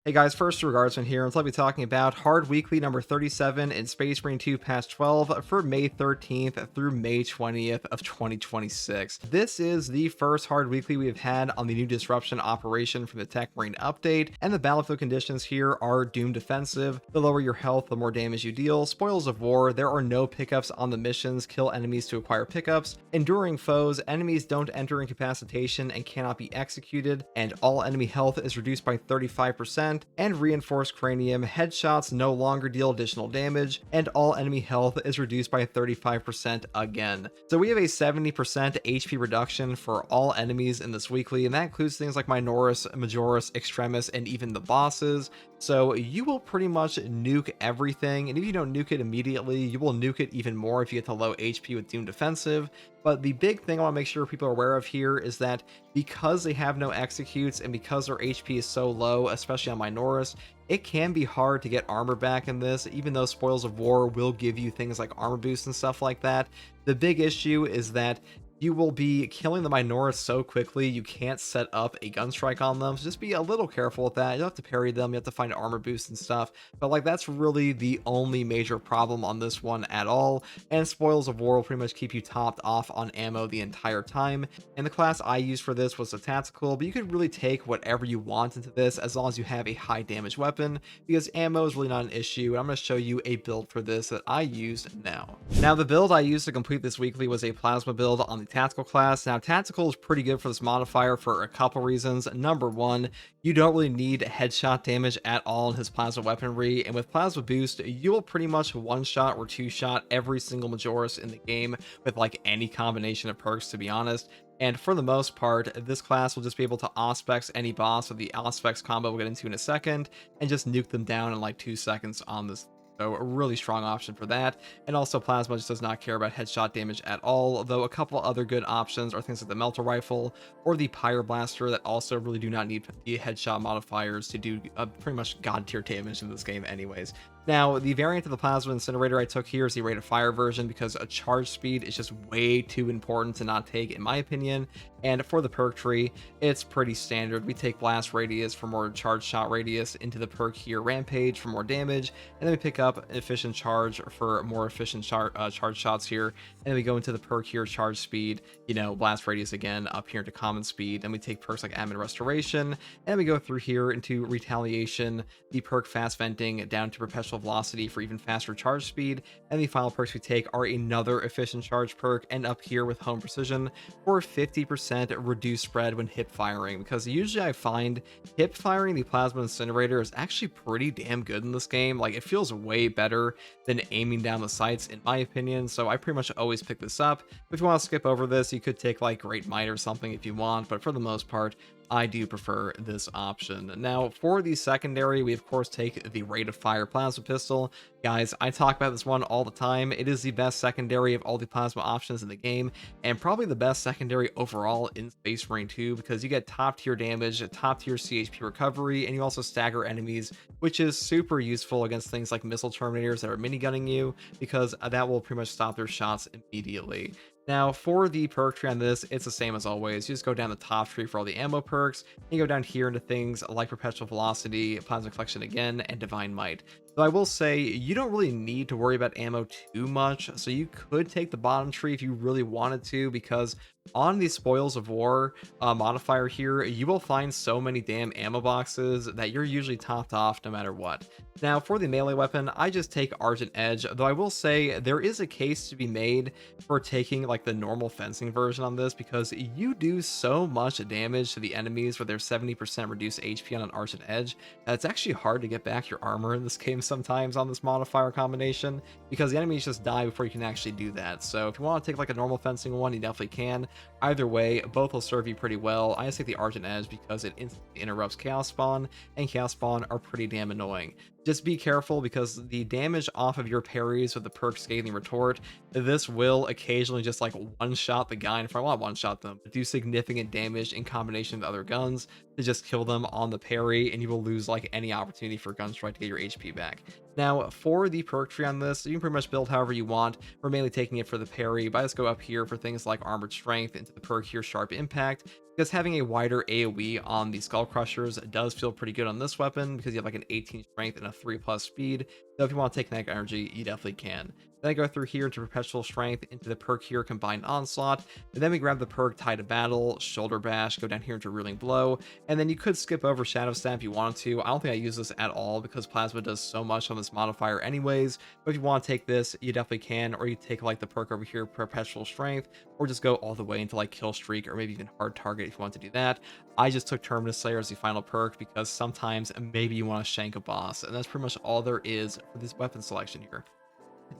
Hey guys, first Regardsman here, and so I'll be talking about Hard Weekly number 37 in Space Marine 2 Patch 12 for May 13th through May 20th of 2026. This is the first Hard Weekly we have had on the new Disruption operation from the Tech Marine update, and the battlefield conditions here are Doom Defensive. The lower your health, the more damage you deal. Spoils of War, there are no pickups on the missions, kill enemies to acquire pickups. Enduring Foes, enemies don't enter incapacitation and cannot be executed, and all enemy health is reduced by 35%. And Reinforced Cranium, headshots no longer deal additional damage, and all enemy health is reduced by 35% again. So we have a 70% HP reduction for all enemies in this weekly, and that includes things like Minoris, Majoris, Extremis, and even the bosses. So you will pretty much nuke everything, and if you don't nuke it immediately, you will nuke it even more if you get to low HP with Doom Defensive. But the big thing I want to make sure people are aware of here is that because they have no executes and because their HP is so low, especially on Minoris, it can be hard to get armor back in this, even though Spoils of War will give you things like armor boosts and stuff like that. The big issue is that you will be killing the Minoris so quickly you can't set up a gun strike on them, so just be a little careful with that. You have to parry them, you have to find armor boosts and stuff, but like that's really the only major problem on this one at all. And Spoils of War will pretty much keep you topped off on ammo the entire time, and the class I used for this was a tactical, but you could really take whatever you want into this as long as you have a high damage weapon, because ammo is really not an issue. And I'm going to show you a build for this that I used now. The build I used to complete this weekly was a plasma build on the tactical class. Now tactical is pretty good for this modifier for a couple reasons. Number one, you don't really need headshot damage at all in his plasma weaponry, and with plasma boost you will pretty much one shot or two shot every single Majoris in the game with like any combination of perks, to be honest. And for the most part, this class will just be able to Auspex any boss with the Auspex combo we'll get into in a second, and just nuke them down in like 2 seconds on this. So a really strong option for that. And also Plasma just does not care about headshot damage at all, though a couple other good options are things like the Melter Rifle or the Pyro-Blaster that also really do not need the headshot modifiers to do pretty much god tier damage in this game anyways. Now, the variant of the Plasma Incinerator I took here is the Rate of Fire version because a charge speed is just way too important to not take, in my opinion. And for the perk tree, it's pretty standard. We take Blast Radius for more charge shot radius into the perk here, Rampage for more damage, and then we pick up Efficient Charge for more efficient charge shots here, and then we go into the perk here, Charge Speed, you know, Blast Radius again, up here into Common Speed. Then we take perks like Admin Restoration, and we go through here into Retaliation, the perk Fast Venting down to Perpetual Velocity for even faster charge speed, and the final perks we take are another efficient charge perk, and up here with Home Precision for 50% reduced spread when hip firing, because usually I find hip firing the Plasma Incinerator is actually pretty damn good in this game. Like, it feels way better than aiming down the sights in my opinion, so I pretty much always pick this up. If you want to skip over this, you could take like Great Might or something if you want, but for the most part I do prefer this option. Now for the secondary, we of course take the Rate of Fire Plasma Pistol. Guys, I talk about this one all the time. It is the best secondary of all the plasma options in the game, and probably the best secondary overall in Space Marine 2, because you get top tier damage, top tier CHP recovery, and you also stagger enemies, which is super useful against things like missile terminators that are minigunning you, because that will pretty much stop their shots immediately. Now for the perk tree on this, it's the same as always. You just go down the top tree for all the ammo perks, and you go down here into things like Perpetual Velocity, Plasma Collection again, and Divine Might. So I will say you don't really need to worry about ammo too much, so you could take the bottom tree if you really wanted to, because on the Spoils of War modifier here, you will find so many damn ammo boxes that you're usually topped off no matter what. Now for the melee weapon, I just take Argent Edge, though I will say there is a case to be made for taking like the normal fencing version on this, because you do so much damage to the enemies with their 70% reduced HP on an Argent Edge that it's actually hard to get back your armor in this game sometimes on this modifier combination, because the enemies just die before you can actually do that. So if you want to take like a normal fencing one, you definitely can. Either way, both will serve you pretty well. I just take the Argent Edge because it instantly interrupts Chaos Spawn, and Chaos Spawn are pretty damn annoying. Just be careful, because the damage off of your parries with the perk Scathing Retort, this will occasionally just like one-shot the guy in front. Well, not one-shot them, but do significant damage in combination with other guns to just kill them on the parry, and you will lose like any opportunity for Gunstrike to get your HP back. attack. Now, for the perk tree on this, you can pretty much build however you want. We're mainly taking it for the parry, but I just go up here for things like Armored Strength, into the perk here, Sharp Impact, because having a wider AoE on the Skull Crushers does feel pretty good on this weapon, because you have like an 18 strength and a 3+ speed. So if you want to take kinetic energy, you definitely can. Then I go through here into Perpetual Strength, into the perk here, Combined Onslaught, and then we grab the perk Tie to Battle, Shoulder Bash, go down here into Ruling Blow, and then you could skip over Shadow Step if you wanted to. I don't think I use this at all because Plasma does so much on this modifier anyways, but if you want to take this, you definitely can, or you take like the perk over here, Perpetual Strength, or just go all the way into like Kill Streak, or maybe even Hard Target if you want to do that. I just took Terminus Slayer as the final perk because sometimes maybe you want to shank a boss, and that's pretty much all there is for this weapon selection here.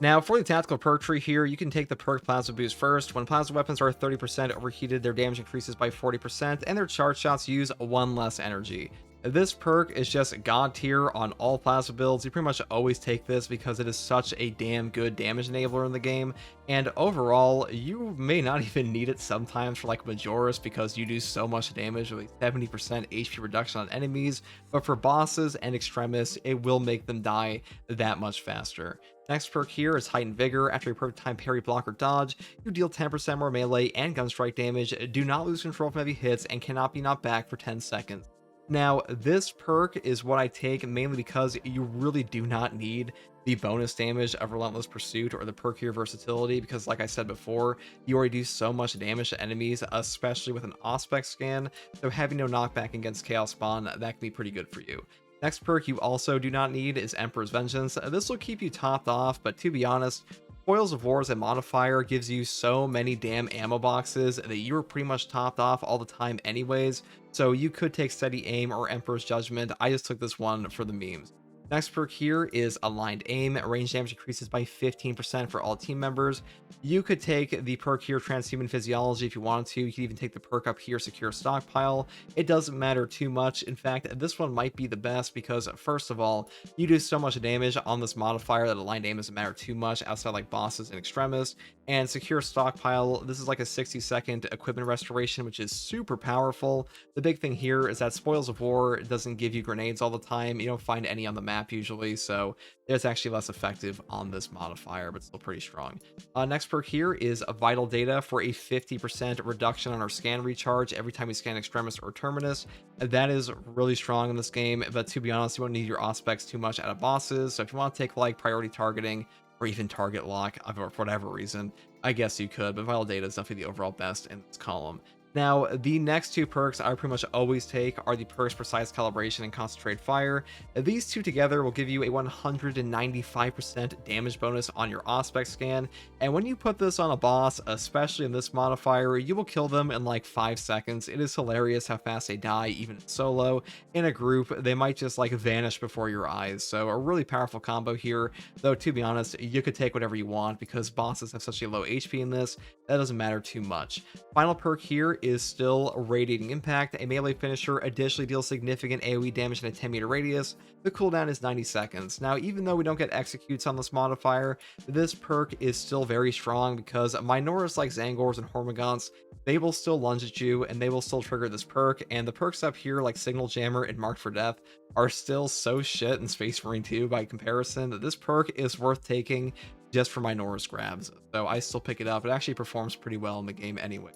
Now, for the tactical perk tree here, you can take the perk Plasma Boost first. When plasma weapons are 30% overheated, their damage increases by 40%, and their charge shots use 1 less energy. This perk is just god tier on all plasma builds. You pretty much always take this because it is such a damn good damage enabler in the game, and overall you may not even need it sometimes for like Majoris because you do so much damage with a 70% HP reduction on enemies, but for bosses and extremists it will make them die that much faster. Next perk here is Heightened Vigor. After a perfect time parry, block, or dodge, you deal 10% more melee and gun strike damage, do not lose control from heavy hits, and cannot be knocked back for 10 seconds. Now, this perk is what I take mainly because you really do not need the bonus damage of Relentless Pursuit or the perk here Versatility, because like I said before, you already do so much damage to enemies, especially with an Auspex scan, so having no knockback against Chaos Spawn, that can be pretty good for you. Next perk you also do not need is Emperor's Vengeance. This will keep you topped off, but to be honest, Spoils of War as a modifier gives you so many damn ammo boxes that you're pretty much topped off all the time anyways, so you could take Steady Aim or Emperor's Judgment. I just took this one for the memes. Next perk here is Aligned Aim. Range damage increases by 15% for all team members. You could take the perk here, Transhuman Physiology, if you wanted to. You could even take the perk up here, Secure Stockpile. It doesn't matter too much. In fact, this one might be the best because, first of all, you do so much damage on this modifier that Aligned Aim doesn't matter too much outside like bosses and extremists. And Secure Stockpile, this is like a 60-second equipment restoration, which is super powerful. The big thing here is that Spoils of War doesn't give you grenades all the time. You don't find any on the map usually, so it's actually less effective on this modifier, but still pretty strong. Next perk here is a Vital Data for a 50% reduction on our scan recharge every time we scan Extremis or Terminus. That is really strong in this game, but to be honest, you won't need your Auspex too much out of bosses, so if you want to take like priority targeting or even target lock for whatever reason, I guess you could, but Vital Data is definitely the overall best in this column. Now, the next two perks I pretty much always take are the perks Precise Calibration and Concentrated Fire. These two together will give you a 195% damage bonus on your Auspex scan, and when you put this on a boss, especially in this modifier, you will kill them in like 5 seconds. It is hilarious how fast they die, even in solo. In a group, they might just like vanish before your eyes, so a really powerful combo here, though to be honest, you could take whatever you want because bosses have such a low HP in this, that doesn't matter too much. Final perk here is still Radiating Impact. A melee finisher additionally deals significant AoE damage in a 10-meter radius. The cooldown is 90 seconds. Now, even though we don't get executes on this modifier, this perk is still very strong because Minoris like Zangors and Hormagaunts, they will still lunge at you and they will still trigger this perk, and the perks up here like Signal Jammer and Marked for Death are still so shit in Space Marine 2 by comparison that this perk is worth taking just for Minoris grabs. So I still pick it up. It actually performs pretty well in the game anyway.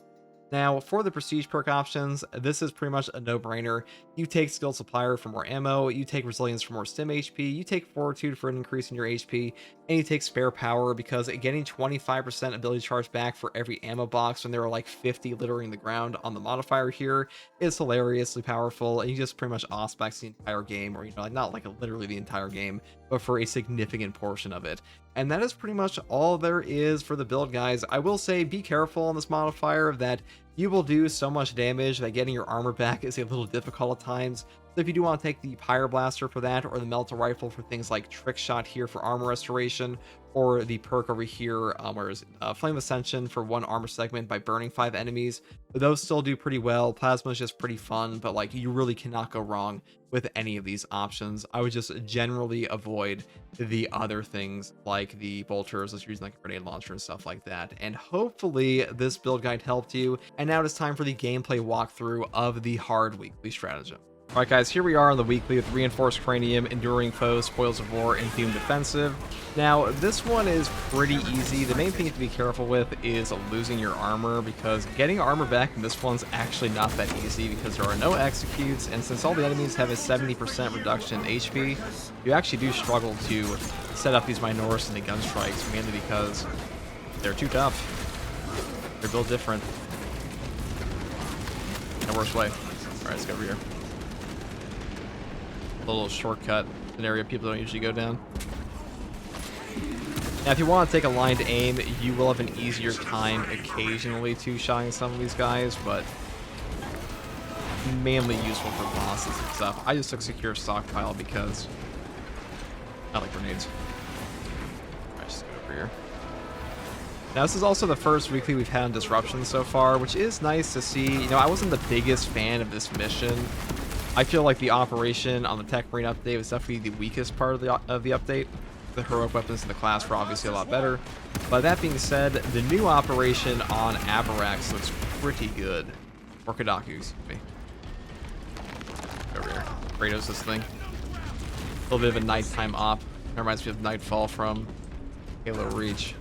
Now, for the prestige perk options, this is pretty much a no-brainer. You take Skill Supplier for more ammo, you take Resilience for more stim HP, you take Fortitude for an increase in your HP, and you take Spare Power because getting 25% ability charge back for every ammo box when there are like 50 littering the ground on the modifier here is hilariously powerful, and you just pretty much Auspex the entire game, or like not like literally the entire game, but for a significant portion of it. And that is pretty much all there is for the build, guys. I will say be careful on this modifier that you will do so much damage that getting your armor back is a little difficult at times. So if you do want to take the Pyroblast for that, or the Melta Rifle for things like Trick Shot here for armor restoration, or the perk over here, where is it? Flame Ascension for 1 armor segment by burning 5 enemies, those still do pretty well. Plasma is just pretty fun, but like you really cannot go wrong with any of these options. I would just generally avoid the other things like the bolters, just using like a grenade launcher and stuff like that. And hopefully this build guide helped you. And now it is time for the gameplay walkthrough of the hard weekly stratagem. Alright guys, here we are on the weekly with Reinforced Cranium, Enduring Foe, Spoils of War, and Doom Defensive. Now, this one is pretty easy. The main thing to be careful with is losing your armor, because getting armor back in this one's actually not that easy, because there are no executes, and since all the enemies have a 70% reduction in HP, you actually do struggle to set up these Minoris and the gun strikes, mainly because they're too tough. They're built different. No worse way. Alright, let's go over here. A little shortcut, an area people don't usually go down. Now, if you want to take a line to aim, you will have an easier time occasionally two-shotting some of these guys, but mainly useful for bosses and stuff. I just took Secure Stockpile because I like grenades. Alright, just go over here. Now, this is also the first weekly we've had on Disruption so far, which is nice to see. You know, I wasn't the biggest fan of this mission. I feel like the operation on the Tech Marine update was definitely the weakest part of the update. The heroic weapons in the class were obviously a lot better. But that being said, the new operation on Avarax looks pretty good. Or Kodaku, excuse me. Over here. Kratos, this thing. A little bit of a nighttime op. That reminds me of Nightfall from Halo Reach.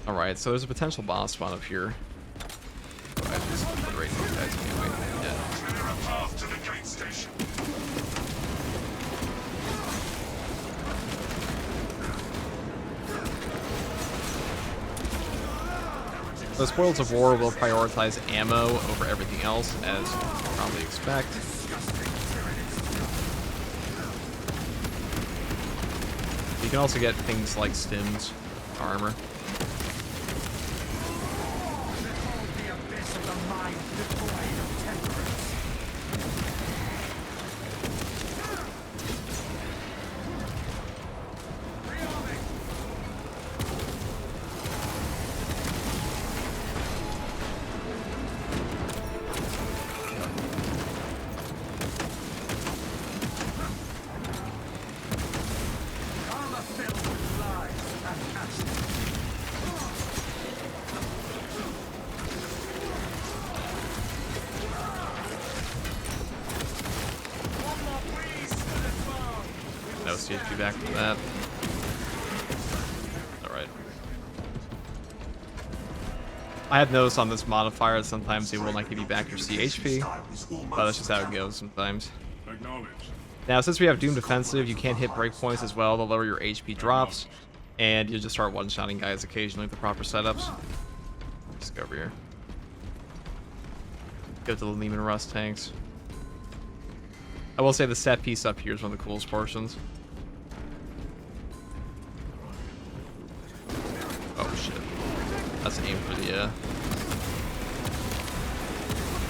Alright, so there's a potential boss spawn up here. Oh, I have to just liberate these guys anyway. Yeah. The Spoils of War will prioritize ammo over everything else, as you probably expect. You can also get things like stims, armor. No CHP back from that. Alright. I have noticed on this modifier that sometimes it will not give you back your CHP, but that's just how it goes sometimes. Now, since we have Doom Defensive, you can't hit breakpoints as well. The lower your HP drops, and you just start one-shotting guys occasionally with the proper setups. Just go over here. Go to the Lehman Russ tanks. I will say the set piece up here is one of the coolest portions. Oh shit. That's aim for the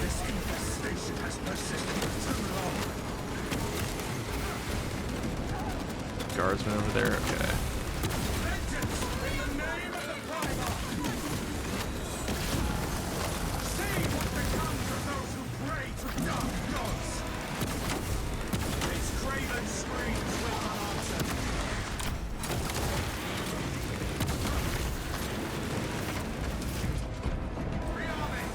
This infestation has persisted too long. guardsman over there. Okay. Vengeance in the name of the Primer! See what becomes of those who pray to dark gods! Its craven screams will not answer. Rearming!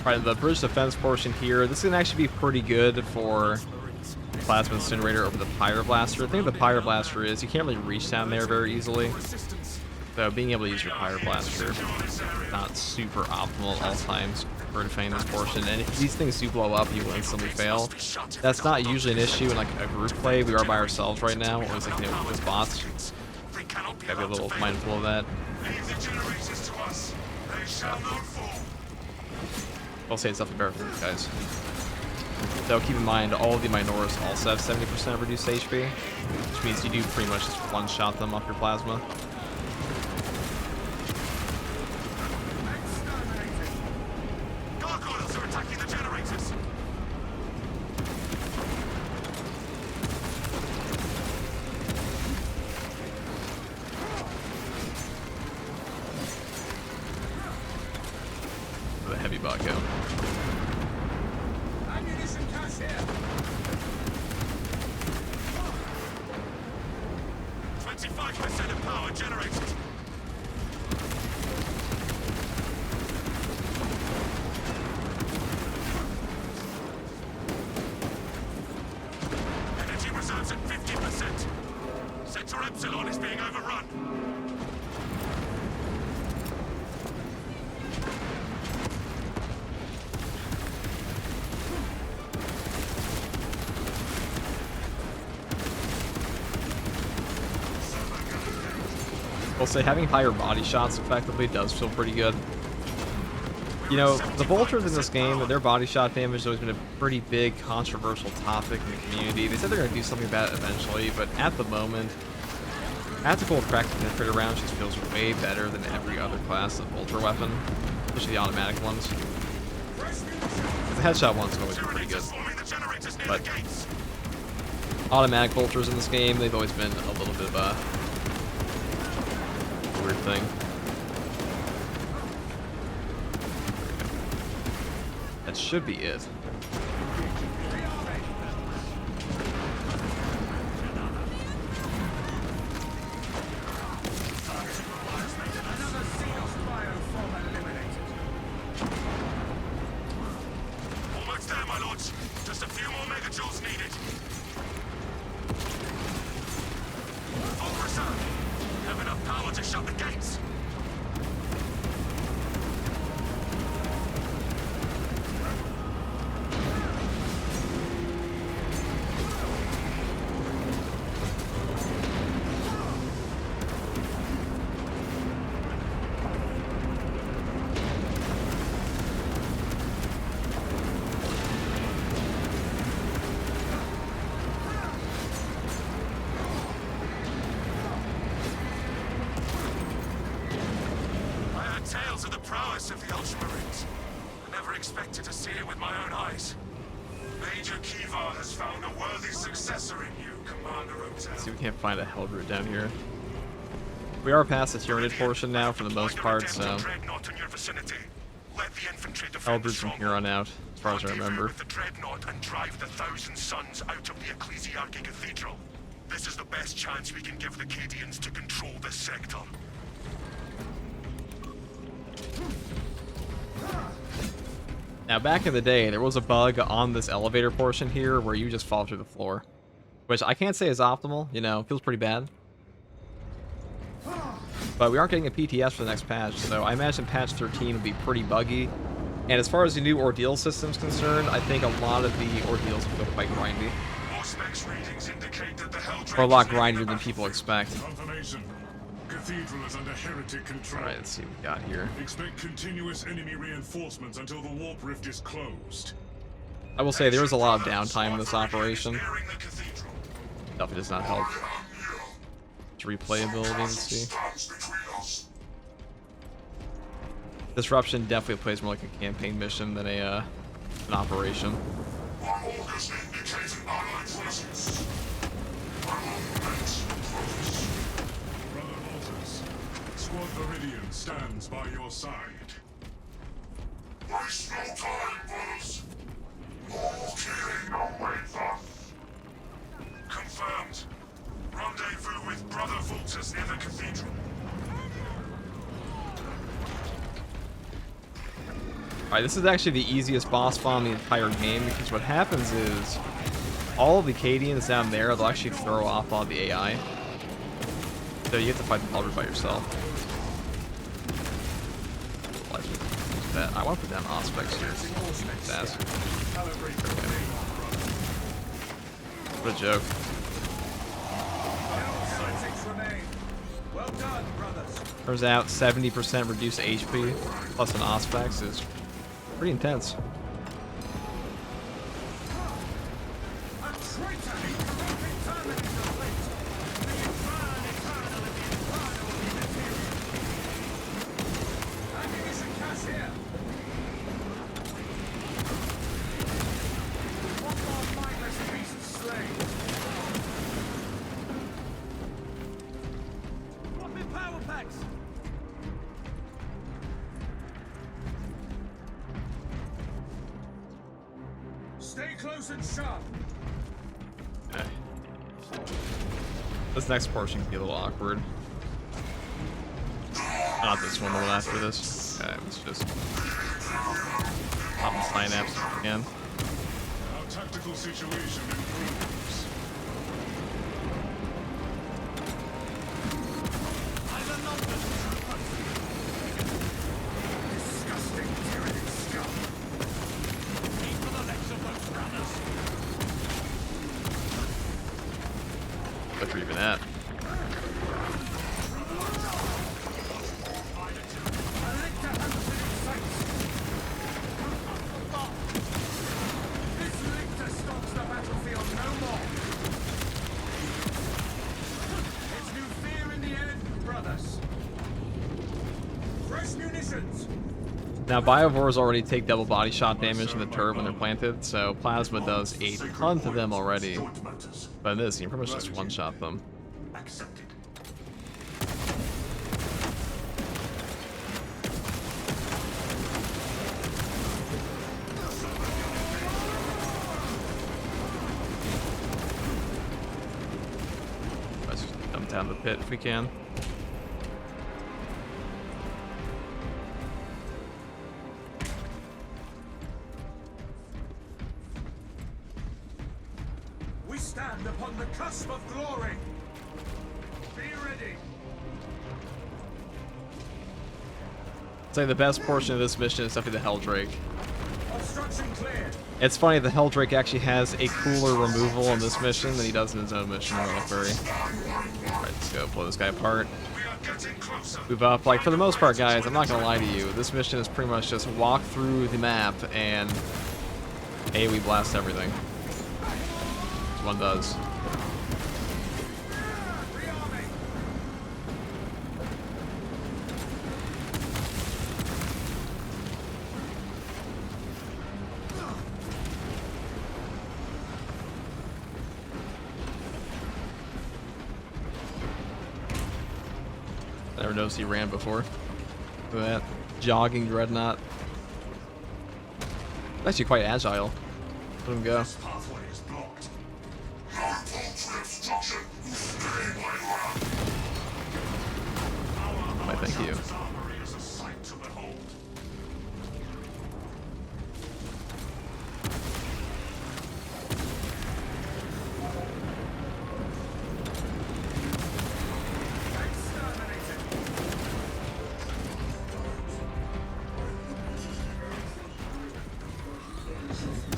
Alright, the bridge defense portion here. This can actually be pretty good for Plasma Incinerator over the Pyroblaster. The thing with the Pyroblaster is you can't really reach down there very easily. So being able to use your Pyroblaster is not super optimal at all times for defending this portion. And if these things do blow up, you will instantly fail. That's not usually an issue in like a group play. We are by ourselves right now, or it's like, you know, with bots. Gotta be a little mindful of that. I'll say it's definitely better for you guys. Though keep in mind, all of the Minoris also have 70% reduced HP, which means you do pretty much just one-shot them off your plasma. Gargoyles are attacking the generators! The heavy bot go. Ammunition cache here! 25% of power! Epsilon is being overrun. I'll say having higher body shots effectively does feel pretty good. You know, the Vultures in this game, their body shot damage has always been a pretty big controversial topic in the community. They said they're going to do something about it eventually, but at the moment, tactical practice penetrator rounds just feels way better than every other class of Vulture weapon, especially the automatic ones. The headshot ones have always been pretty good, but automatic Vultures in this game, they've always been a little bit of a weird thing. That should be it. Almost there, my lords. Just a few more megajoules needed. Full reserve. Have enough power to shut the gates. Tales of the prowess of the Ultramarines. I never expected to see it with my own eyes. Major Kiva has found a worthy successor in you, Commander Otel. Let's see if we can't find a held route down here. We are past the Tyranid portion now for the most part, so held route from here on out, as far as I remember. The Dreadnought and drive the Thousand Suns out of the Ecclesiarchy Cathedral. This is the best chance we can give the Cadians to control this sector. Now, back in the day, there was a bug on this elevator portion here where you just fall through the floor. Which I can't say is optimal, you know, feels pretty bad. But we aren't getting a PTS for the next patch, so I imagine patch 13 will be pretty buggy. And as far as the new ordeal system's concerned, I think a lot of the ordeals will feel quite grindy. Or a lot grindier than people expect. Confirmation. Cathedral is under heretic control. Alright, let's see what we got here. Expect continuous enemy reinforcements until the warp rift is closed. I will say there was a lot of downtime in this operation. Definitely does not help. Replayability, let's see. Disruption definitely plays more like a campaign mission than an operation. Squad Viridian stands by your side. Waste no time, brothers. More killing awaits us. Confirmed. Rendezvous with Brother Vultures near the cathedral. Alright, this is actually the easiest boss bomb in the entire game, because what happens is all of the Cadians down there, they'll actually throw off all the AI. So you have to fight the Hulk by yourself. I want to put down Auspex here. Fast. What a joke. Turns out 70% reduced HP plus an Auspex is pretty intense. Stay close and sharp. Okay. This next portion can be a little awkward. Not this one, the one after this. Okay, let's just pop the synapse again. Our tactical situation improves. Fresh munitions. Now, Biovores already take double body shot damage in the turret when they're planted, so Plasma does a ton to them already. But in this, you can pretty much just one-shot them. Accepted. Let's just dump down the pit if we can. We stand upon the cusp of glory. Be ready. I'd say the best portion of this mission is definitely the Helldrake. Obstruction cleared. It's funny, the Helldrake actually has a cooler removal in this mission than he does in his own mission in Relic Fairy. Alright, let's go blow this guy apart. We are getting closer. Move up. Like, for the most part, guys, I'm not gonna lie to you, this mission is pretty much just walk through the map and we blast everything. This one does. Never noticed he ran before. Look at that. Jogging dreadnought. Actually quite agile. Let him go. This pathway is blocked. Why, thank you. His armory is a sight to behold. Exterminated.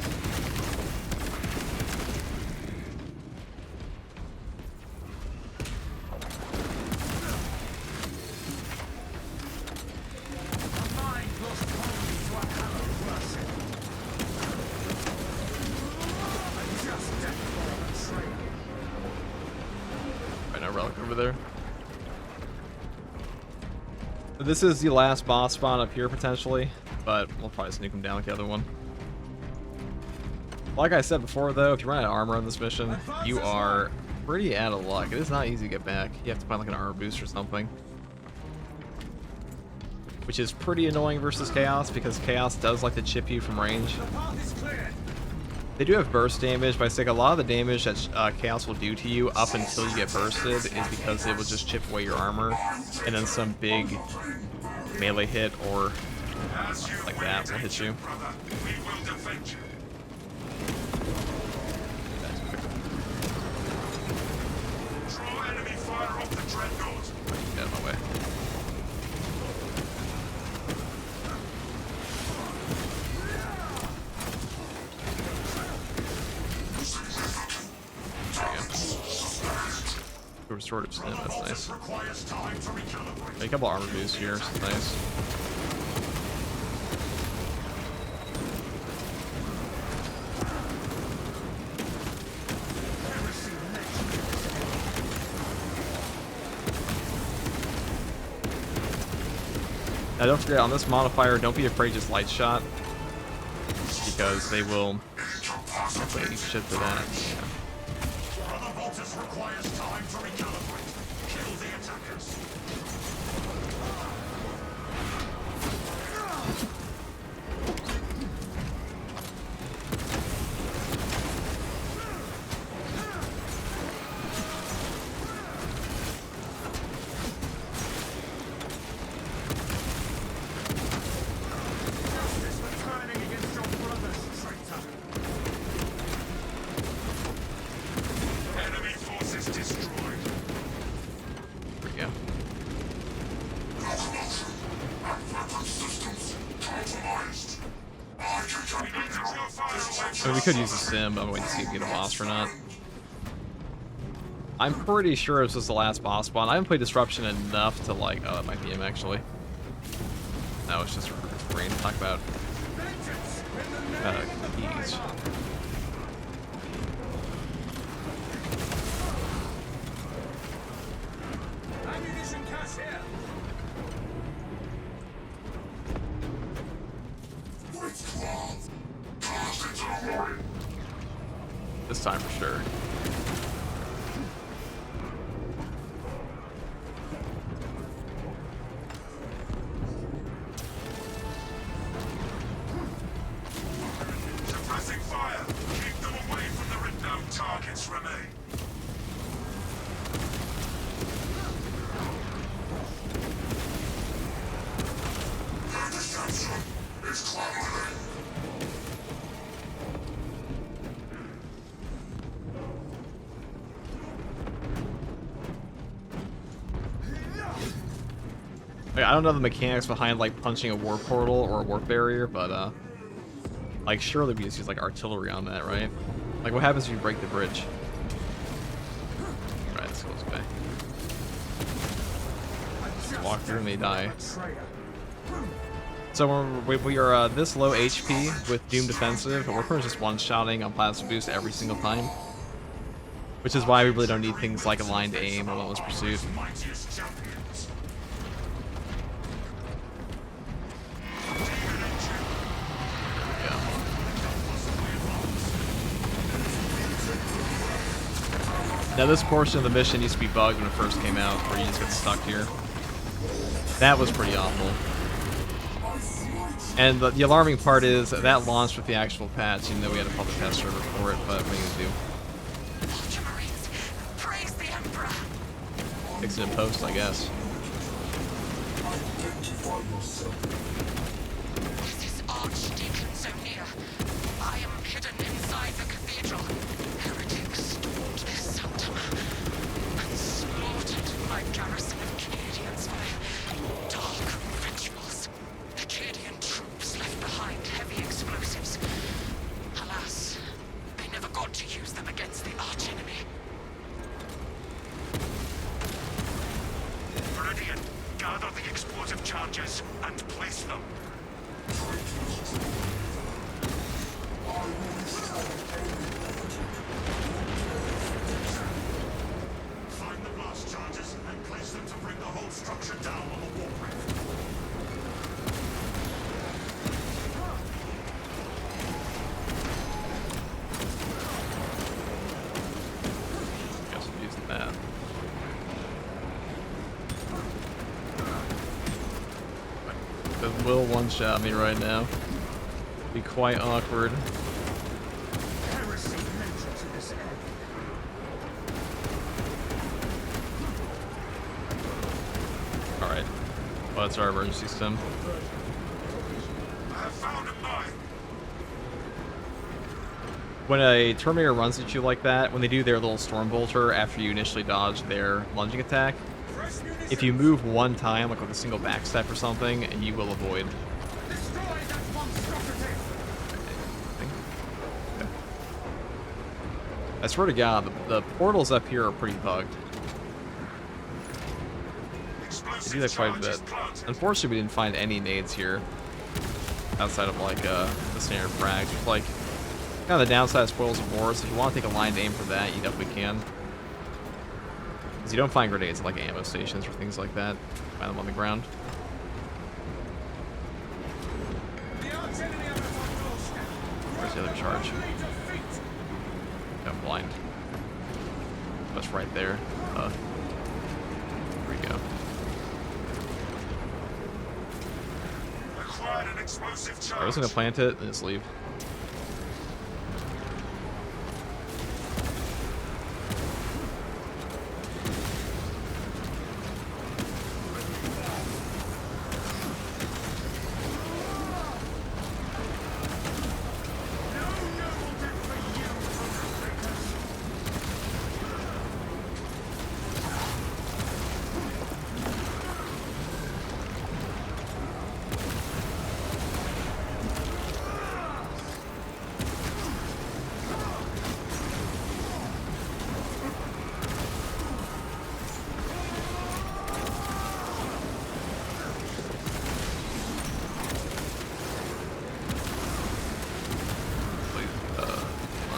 A mind lost only to a hallowed worship. A just death for a betrayal. Right now, Relic over there. This is the last boss spawn up here, potentially, but we'll probably sneak him down like the other one. Like I said before, though, if you run out of armor on this mission, you are pretty out of luck. It is not easy to get back. You have to find like an armor boost or something. Which is pretty annoying versus Chaos, because Chaos does like to chip you from range. The path is cleared. They do have burst damage, but I think a lot of the damage that Chaos will do to you up until you get bursted is because it will just chip away your armor, and then some big melee hit or As you like that will hit you. brother, we will defend you. Draw enemy fire off the dreadnought. Get out of my way. Restorative stim, that's nice. Requires time to recalibrate. A couple armor boosts here, so nice. Now don't forget, on this modifier, don't be afraid to just light shot, because they will definitely eat shit for that. Brother Voltus requires time to recalibrate. Kill the attackers. Justice returning against your brothers, traitor. Enemy forces destroyed. There we go. We need to draw fire away. I mean, we could use the sim, but I'm waiting to see if we get a boss or not. I'm pretty sure this was the last boss spawn. I haven't played Disruption enough to like... Oh, that might be him, actually. No, it's just brain talk about keys. Ammunition cache here. time for sure. Suppressing fire. Keep them away from the written down targets, Remain. The deception is clouded. Like, I don't know the mechanics behind like punching a warp portal or a warp barrier, but like surely we just use like artillery on that, right? Like what happens if you break the bridge? Alright, this goes away. Walk through and they die. So when we are this low HP with Doom Defensive, we're pretty much just one-shotting on Plasma Boost every single time. Which is why we really don't need things like Aligned Aim or Relentless Pursuit. Now this portion of the mission used to be bugged when it first came out, where you just get stuck here. That was pretty awful. And the alarming part is that launched with the actual patch, even though we had a public test server for it, but what are you gonna do? Praise the Emperor. Fix it in post, I guess. This is Archdeacon Zonia. I am hidden inside the cathedral. Heretics stormed this sanctum and slaughtered my garrison of Canadians by dark rituals. The Canadian troops left behind heavy explosives. Alas, they never got to use them against the archenemy. Meridian, gather the explosive charges and place them. Find the blast charges and place them to bring the whole structure down on the warp ring. Guess we're using that. The will one-shot me right now. Be quite awkward. Heresy mentioned to this end. Alright. Well, that's our emergency stem. I have found a mine. When a Terminator runs at you like that, when they do their little Storm Bolter after you initially dodge their lunging attack, if you move one time, like with a single backstep or something, you will avoid. Destroy that monstrosity. I swear to God, the portals up here are pretty bugged. They do that quite a bit. Unfortunately, we didn't find any nades here outside of like the standard frags. Which, like, kind of the downside of Spoils of War. So if you want to take a line to aim for that, you definitely can. Because you don't find grenades at like ammo stations or things like that. Find them on the ground. Where's the other charge? Got blind. That's right there. There we go. Acquired an explosive charge. I was gonna plant it and just leave.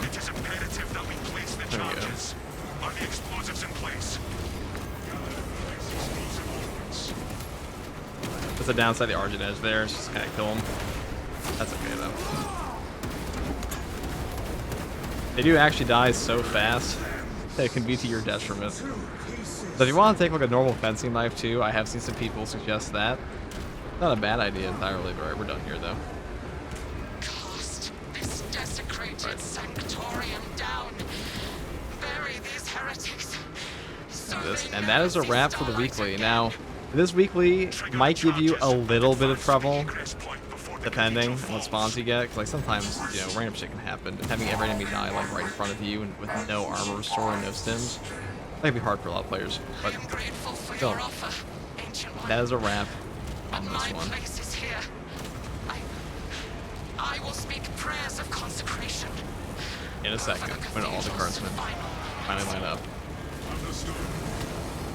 It is imperative that we place the There we go. charges. Are the explosives in place? That's the downside of the Argent Edge there. It's just kind of kill him. That's okay though. They do actually die so fast that it can be to your detriment. So if you want to take like a normal fencing knife too, I have seen some people suggest that. Not a bad idea entirely, but alright, we're done here though. Cast this desecrated sanctorium down. Bury these heretics. And that is a wrap for the weekly. Now, this weekly might give you a little bit of trouble, depending on what spawns you get. Because like sometimes, you know, random shit can happen. And having every enemy die like right in front of you and with no armor restore and no stims, might be hard for a lot of players. But still, that is a wrap on this one. I will speak prayers of consecration. In a second, when all the cardsmen finally line up. Understood.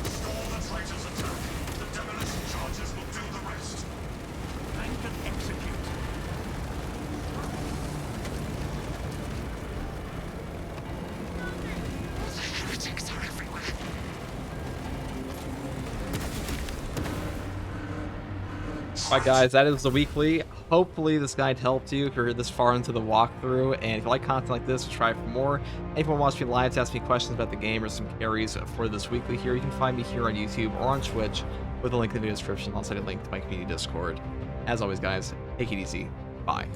Stall the traitors' attack. The demolition charges will do the rest. Plank and execute. The heretics are everywhere. Alright guys, that is the weekly. Hopefully this guide helped you if you're this far into the walkthrough, and if you like content like this, try for more. And if you want to watch me live to ask me questions about the game or some carries for this weekly here, you can find me here on YouTube or on Twitch with a link in the description. I'll send a link to my community Discord. As always guys, take it easy. Bye.